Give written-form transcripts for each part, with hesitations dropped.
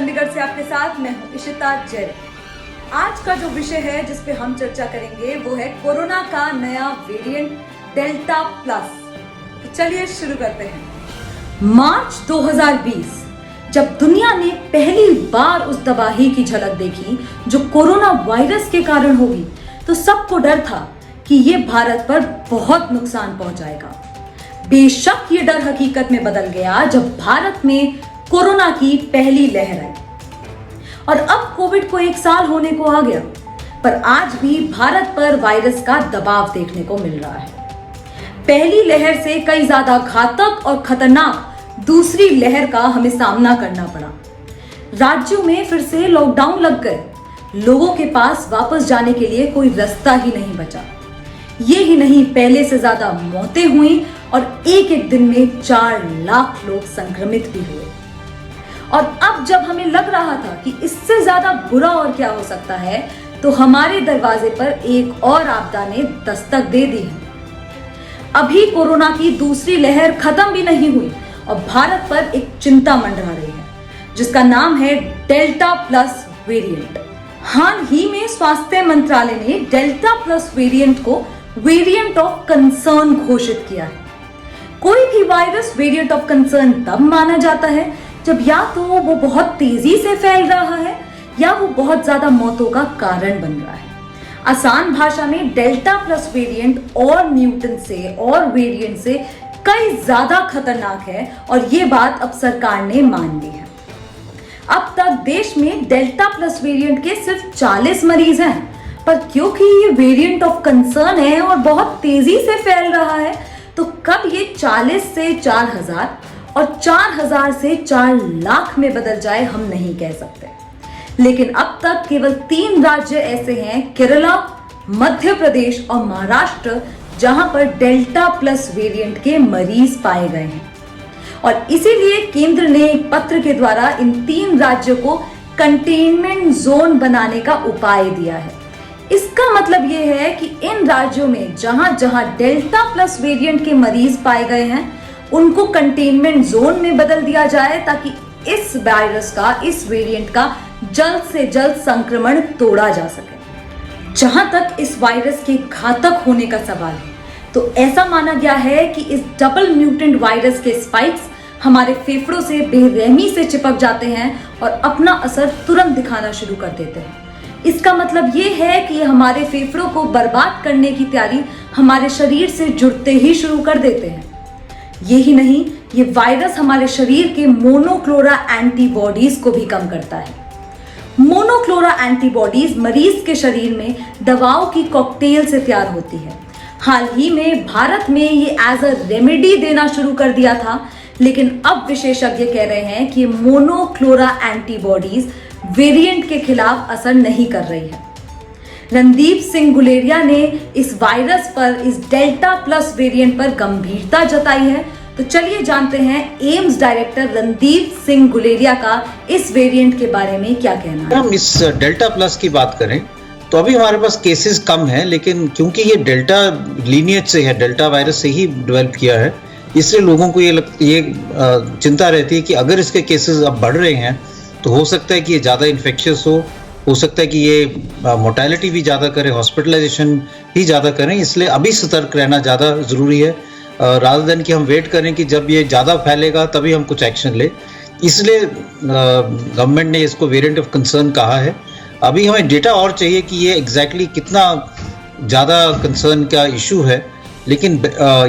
चंडीगढ़ से आपके साथ मैं हूं इशिता जैन। आज का जो विषय है जिस पे हम चर्चा करेंगे वो है कोरोना का नया वेरिएंट डेल्टा प्लस। तो चलिए शुरू करते हैं। मार्च 2020 जब दुनिया ने पहली बार उस तबाही की झलक देखी जो कोरोना वायरस के कारण होगी, तो सबको डर था कि ये भारत पर बहुत नुकसान पहुंचाएगा। बेशक ये डर हकीकत में बदल गया जब भारत में कोरोना की पहली लहर आई और अब कोविड को 1 साल होने को आ गया, पर आज भी भारत पर वायरस का दबाव देखने को मिल रहा है। पहली लहर से कई ज्यादा घातक और खतरनाक दूसरी लहर का हमें सामना करना पड़ा। राज्यों में फिर से लॉकडाउन लग गए, लोगों के पास वापस जाने के लिए कोई रास्ता ही नहीं बचा। ये ही नहीं, पहले से ज्यादा मौतें हुई और एक दिन में 4 लाख लोग संक्रमित भी हुए। और अब जब हमें लग रहा था कि इससे ज्यादा बुरा और क्या हो सकता है, तो हमारे दरवाजे पर एक और आपदा ने दस्तक दे दी है। अभी कोरोना की दूसरी लहर खत्म भी नहीं हुई और भारत पर एक चिंता मंडरा रही है, जिसका नाम है डेल्टा प्लस वेरिएंट। हाल ही में स्वास्थ्य मंत्रालय ने डेल्टा प्लस वेरिएंट को वेरिएंट ऑफ कंसर्न घोषित किया है। कोई भी वायरस वेरिएंट ऑफ कंसर्न तब माना जाता है जब या तो वो बहुत तेजी से फैल रहा है या वो बहुत ज्यादा मौतों का कारण बन रहा है। आसान भाषा में डेल्टा प्लस वेरिएंट और म्यूटेंट से और वेरिएंट से कई ज्यादा खतरनाक है और ये बात अब सरकार ने मान ली है। अब तक देश में डेल्टा प्लस वेरिएंट के सिर्फ 40 मरीज हैं, पर क्योंकि ये वेरिएंट ऑफ कंसर्न है और बहुत तेजी से फैल रहा है, तो कब ये 40 से 4000 और 4000 से 4 लाख में बदल जाए हम नहीं कह सकते। लेकिन अब तक केवल 3 राज्य ऐसे हैं, केरला, मध्य प्रदेश और महाराष्ट्र, जहां पर डेल्टा प्लस वेरिएंट के मरीज पाए गए हैं। और इसीलिए केंद्र ने एक पत्र के द्वारा इन 3 राज्यों को कंटेनमेंट जोन बनाने का उपाय दिया है। इसका मतलब यह है कि इन राज्यों में जहां जहां डेल्टा प्लस वेरिएंट के मरीज पाए गए हैं, उनको कंटेनमेंट जोन में बदल दिया जाए ताकि इस वायरस का, इस वेरिएंट का जल्द से जल्द संक्रमण तोड़ा जा सके। जहां तक इस वायरस के घातक होने का सवाल है, तो ऐसा माना गया है कि इस डबल म्यूटेंट वायरस के स्पाइक्स हमारे फेफड़ों से बेरहमी से चिपक जाते हैं और अपना असर तुरंत दिखाना शुरू कर देते हैं। इसका मतलब ये है कि ये हमारे फेफड़ों को बर्बाद करने की तैयारी हमारे शरीर से जुड़ते ही शुरू कर देते हैं। यही नहीं, ये वायरस हमारे शरीर के मोनोक्लोरा एंटीबॉडीज को भी कम करता है। मोनोक्लोरा एंटीबॉडीज मरीज के शरीर में दवाओं की कॉकटेल से तैयार होती है। हाल ही में भारत में ये एज अ रेमेडी देना शुरू कर दिया था, लेकिन अब विशेषज्ञ कह रहे हैं कि मोनोक्लोरा एंटीबॉडीज वेरिएंट के खिलाफ असर नहीं कर रही है। रणदीप सिंह गुलेरिया ने इस वायरस पर, इस डेल्टा प्लस वेरिएंट पर गंभीरता जताई है। तो चलिए जानते हैं एम्स डायरेक्टर रणदीप सिंह गुलेरिया का इस वेरिएंट के बारे में क्या कहना है। हम इस डेल्टा प्लस की बात करें तो अभी हमारे पास केसेस कम हैं, लेकिन क्योंकि ये डेल्टा लीनिएज से है, डेल्टा वायरस से ही डेवलप किया है, इसलिए लोगों को ये चिंता रहती है कि अगर इसके केसेस अब बढ़ रहे हैं तो हो सकता है कि ये ज़्यादा इन्फेक्शियस हो सकता है कि ये मोर्टेलिटी भी ज़्यादा करे, हॉस्पिटलाइजेशन भी ज़्यादा करें। इसलिए अभी सतर्क रहना ज़्यादा ज़रूरी है, रादर देन कि हम वेट करें कि जब ये ज़्यादा फैलेगा तभी हम कुछ एक्शन ले। इसलिए गवर्नमेंट ने इसको वेरिएंट ऑफ कंसर्न कहा है। अभी हमें डेटा और चाहिए कि ये एग्जैक्टली कितना ज़्यादा कंसर्न का इशू है, लेकिन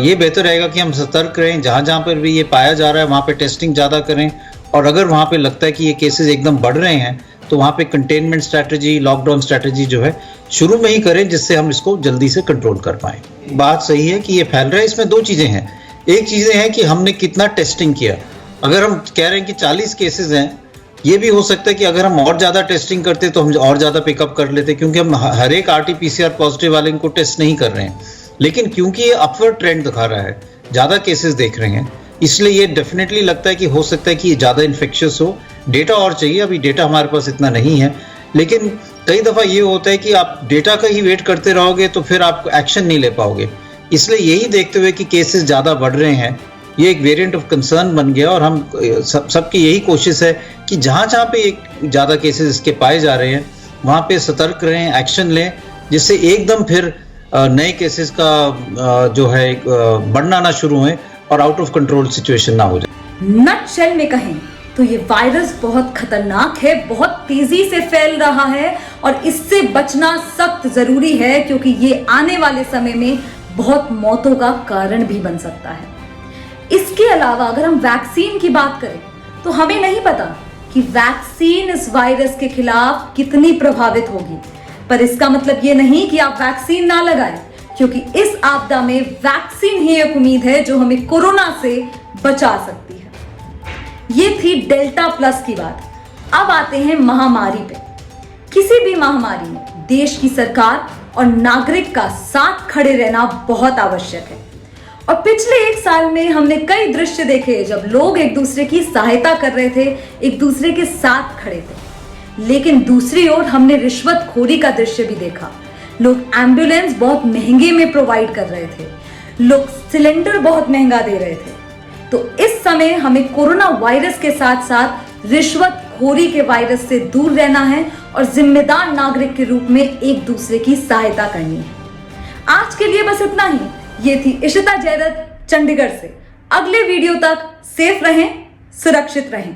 ये बेहतर रहेगा कि हम सतर्क रहें। जहाँ जहाँ पर भी ये पाया जा रहा है वहाँ पे टेस्टिंग ज़्यादा करें, और अगर वहाँ पे लगता है कि ये केसेस एकदम बढ़ रहे हैं तो वहाँ पे कंटेनमेंट स्ट्रैटेजी, लॉकडाउन स्ट्रैटेजी जो है शुरू में ही करें, जिससे हम इसको जल्दी से कंट्रोल कर पाएँ। बात सही है कि ये फैल रहा है, इसमें 2 चीज़ें हैं। एक चीज़ें हैं कि हमने कितना टेस्टिंग किया। अगर हम कह रहे हैं कि 40 केसेस हैं, ये भी हो सकता है कि अगर हम और ज़्यादा टेस्टिंग करते तो हम और ज़्यादा पिकअप कर लेते, क्योंकि हम हर एक RT-PCR पॉजिटिव वाले को टेस्ट नहीं कर रहे हैं। लेकिन क्योंकि ये अपवर्ड ट्रेंड दिखा रहा है, ज़्यादा केसेस देख रहे हैं, इसलिए ये डेफिनेटली लगता है कि हो सकता है कि ये ज़्यादा इन्फेक्शियस हो। डेटा और चाहिए, अभी डेटा हमारे पास इतना नहीं है, लेकिन कई दफ़ा ये होता है कि आप डेटा का ही वेट करते रहोगे तो फिर आप एक्शन नहीं ले पाओगे। इसलिए यही देखते हुए कि केसेस ज़्यादा बढ़ रहे हैं, ये एक वेरिएंट ऑफ कंसर्न बन गया और हम सबकी यही कोशिश है कि जहाँ पे एक ज़्यादा केसेस इसके पाए जा रहे हैं वहाँ पे सतर्क रहें, एक्शन लें, जिससे एकदम फिर नए केसेस का जो है बढ़ना ना शुरू हो और आउट ऑफ कंट्रोल सिचुएशन ना हो जाए। नटशेल में कहें तो ये वायरस बहुत खतरनाक है, बहुत तेजी से फैल रहा है और इससे बचना सख्त जरूरी है, क्योंकि ये आने वाले समय में बहुत मौतों का कारण भी बन सकता है। इसके अलावा अगर हम वैक्सीन की बात करें तो हमें नहीं पता कि वैक्सीन इस वायरस के खिलाफ कितनी प्रभावित होगी, पर इसका मतलब ये नहीं कि आप वैक्सीन ना लगाएं, क्योंकि इस आपदा में वैक्सीन ही एक उम्मीद है जो हमें कोरोना से बचा सकती है। ये थी डेल्टा प्लस की बात। अब आते हैं महामारी पे। किसी भी महामारी में देश की सरकार और नागरिक का साथ खड़े रहना बहुत आवश्यक है। और पिछले 1 साल में हमने कई दृश्य देखे जब लोग एक दूसरे की सहायता कर रहे थे, एक दूसरे के साथ खड़े थे। लेकिन दूसरी ओर हमने रिश्वतखोरी का दृश्य भी देखा। लोग एम्बुलेंस बहुत महंगे में प्रोवाइड कर रहे थे, लोग सिलेंडर बहुत महंगा दे रहे थे। तो इस समय हमें कोरोना वायरस के साथ साथ रिश्वतखोरी के वायरस से दूर रहना है और जिम्मेदार नागरिक के रूप में एक दूसरे की सहायता करनी है। आज के लिए बस इतना ही। ये थी इशिता जयदत्त चंडीगढ़ से। अगले वीडियो तक सेफ रहें, सुरक्षित रहें।